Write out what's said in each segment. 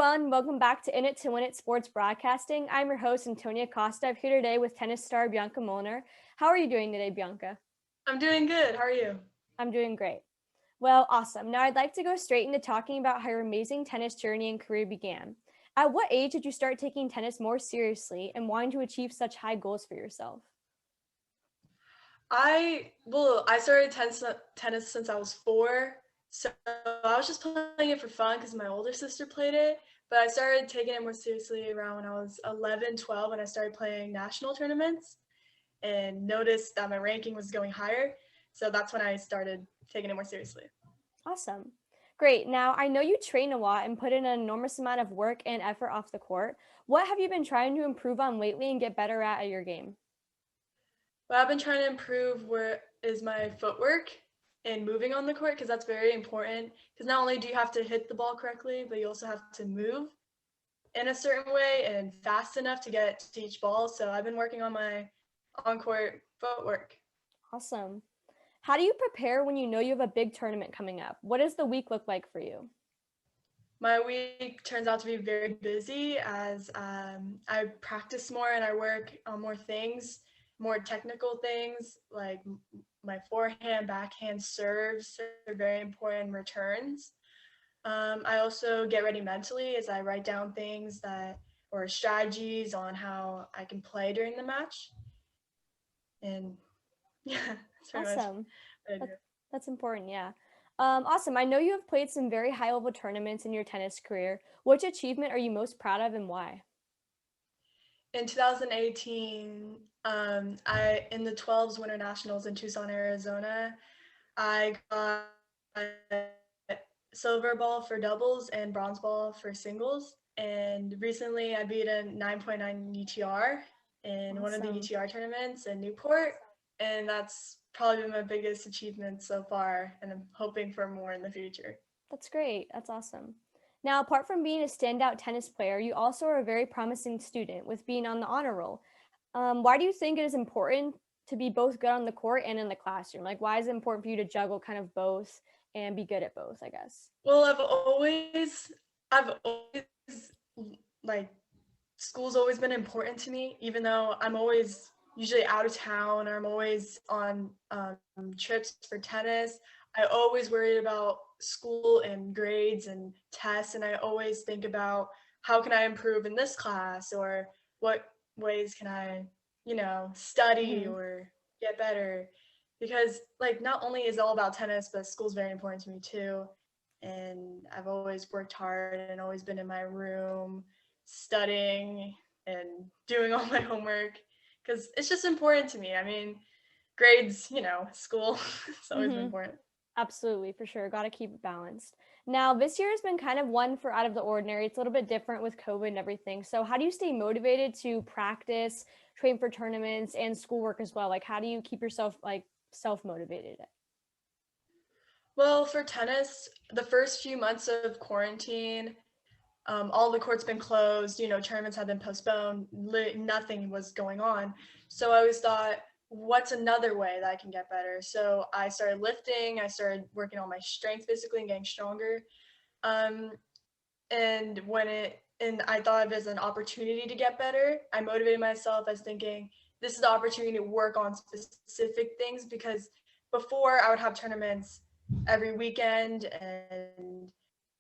everyone. Welcome back to In It to Win It Sports Broadcasting. I'm your host, Antonia Costa. I'm here today with tennis star Bianca Molnar. How are you doing today, Bianca? I'm doing good. How are you? I'm doing great. Well, awesome. Now I'd like to go straight into talking about how your amazing tennis journey and career began. At what age did you start taking tennis more seriously and wanting to achieve such high goals for yourself? I started tennis since I was 4. So I was just playing it for fun because my older sister played it. But I started taking it more seriously around when I was 11, 12, and I started playing national tournaments and noticed that my ranking was going higher. So that's when I started taking it more seriously. Awesome. Great. Now, I know you train a lot and put in an enormous amount of work and effort off the court. What have you been trying to improve on lately and get better at your game? What I've been trying to improve is my footwork and moving on the court because that's very important. Because not only do you have to hit the ball correctly, but you also have to move in a certain way and fast enough to get to each ball. So I've been working on my on-court footwork. Awesome. How do you prepare when you know you have a big tournament coming up? What does the week look like for you? My week turns out to be very busy as I practice more and I work on more things, more technical things like my forehand, backhand serves are very important returns. I also get ready mentally as I write down things or strategies on how I can play during the match. And yeah, that's pretty much Awesome. what I do. That, that's important. Yeah. Awesome. I know you have played some very high level tournaments in your tennis career. Which achievement are you most proud of and why? In 2018, I in the 12s Winter Nationals in Tucson, Arizona, I got silver ball for doubles and bronze ball for singles. And recently, I beat a 9.9 UTR in one of the Awesome. UTR tournaments in Newport, and that's probably been my biggest achievement so far. And I'm hoping for more in the future. That's great. That's awesome. Now, apart from being a standout tennis player, you also are a very promising student with being on the honor roll. Why do you think it is important to be both good on the court and in the classroom? Like, why is it important for you to juggle kind of both and be good at both, I guess? Well, I've always like school's always been important to me, even though I'm always usually out of town or I'm always on trips for tennis. I always worried about school and grades and tests, and I always think about how can I improve in this class or what ways can I, study Hmm. or get better. Because like not only is it all about tennis, but school's very important to me too. And I've always worked hard and always been in my room studying and doing all my homework because it's just important to me. I mean, grades, school, it's always been Hmm. important. Absolutely, for sure. Got to keep it balanced. Now, this year has been kind of one for out of the ordinary. It's a little bit different with COVID and everything. So, how do you stay motivated to practice, train for tournaments, and schoolwork as well? Like, how do you keep yourself like self motivated? Well, for tennis, the first few months of quarantine, all the courts been closed, tournaments had been postponed, nothing was going on. So I always thought, what's another way that I can get better? So I started lifting, I started working on my strength physically and getting stronger. Um, and I thought of it as an opportunity to get better. I motivated myself as thinking this is the opportunity to work on specific things because before I would have tournaments every weekend and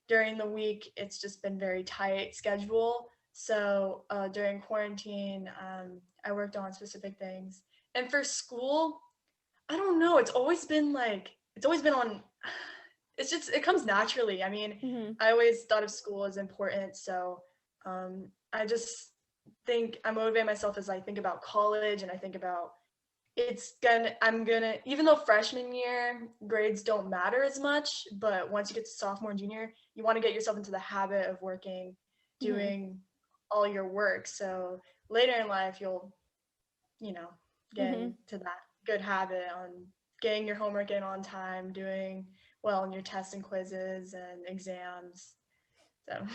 during the week it's just been very tight schedule. So during quarantine, I worked on specific things. And for school, I don't know. It's always been on. It comes naturally. I mean, Hmm. I always thought of school as important. So I just think I motivate myself as I think about college and I think about I'm gonna, even though freshman year grades don't matter as much, but once you get to sophomore and junior, you want to get yourself into the habit of working, Hmm. doing all your work. So later in life, you'll, you know, get Hmm. into that good habit on getting your homework in on time, doing well in your tests and quizzes and exams. So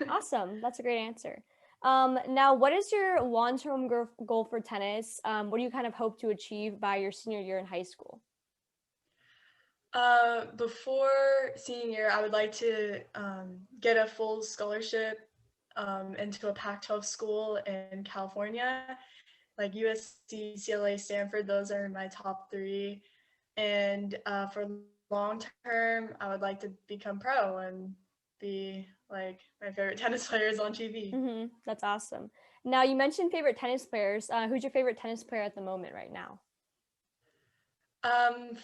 Awesome. That's a great answer. Now, what is your long-term goal for tennis? What do you kind of hope to achieve by your senior year in high school? before senior year, I would like to get a full scholarship into a Pac-12 school in California, like USC, UCLA, Stanford. Those are my top three. And for long term, I would like to become pro and be like my favorite tennis players on TV. That's awesome. Now, you mentioned favorite tennis players. Who's your favorite tennis player at the moment right now?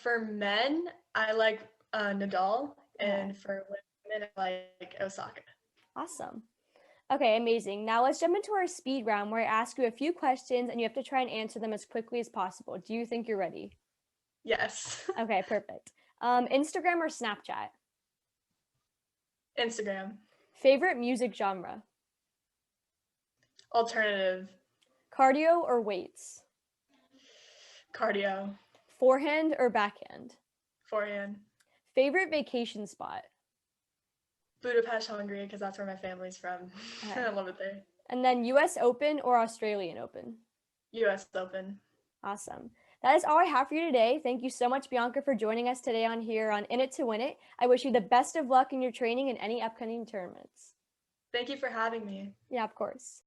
For men, I like Nadal, Okay, and for women, I like Osaka. awesome. Okay, amazing. Now let's jump into our speed round where I ask you a few questions and you have to try and answer them as quickly as possible. Do you think you're ready? Yes. Okay, perfect. Instagram or Snapchat? Instagram. Favorite music genre? Alternative. Cardio or weights? Cardio. Forehand or backhand? Forehand. Favorite vacation spot? Budapest, Hungary, because that's where my family's from. Okay. I love it there. And then US Open or Australian Open? U.S. Open. Awesome. That is all I have for you today. Thank you so much, Bianca, for joining us today on here on In It to Win It. I wish you the best of luck in your training and any upcoming tournaments. Thank you for having me. Yeah, of course.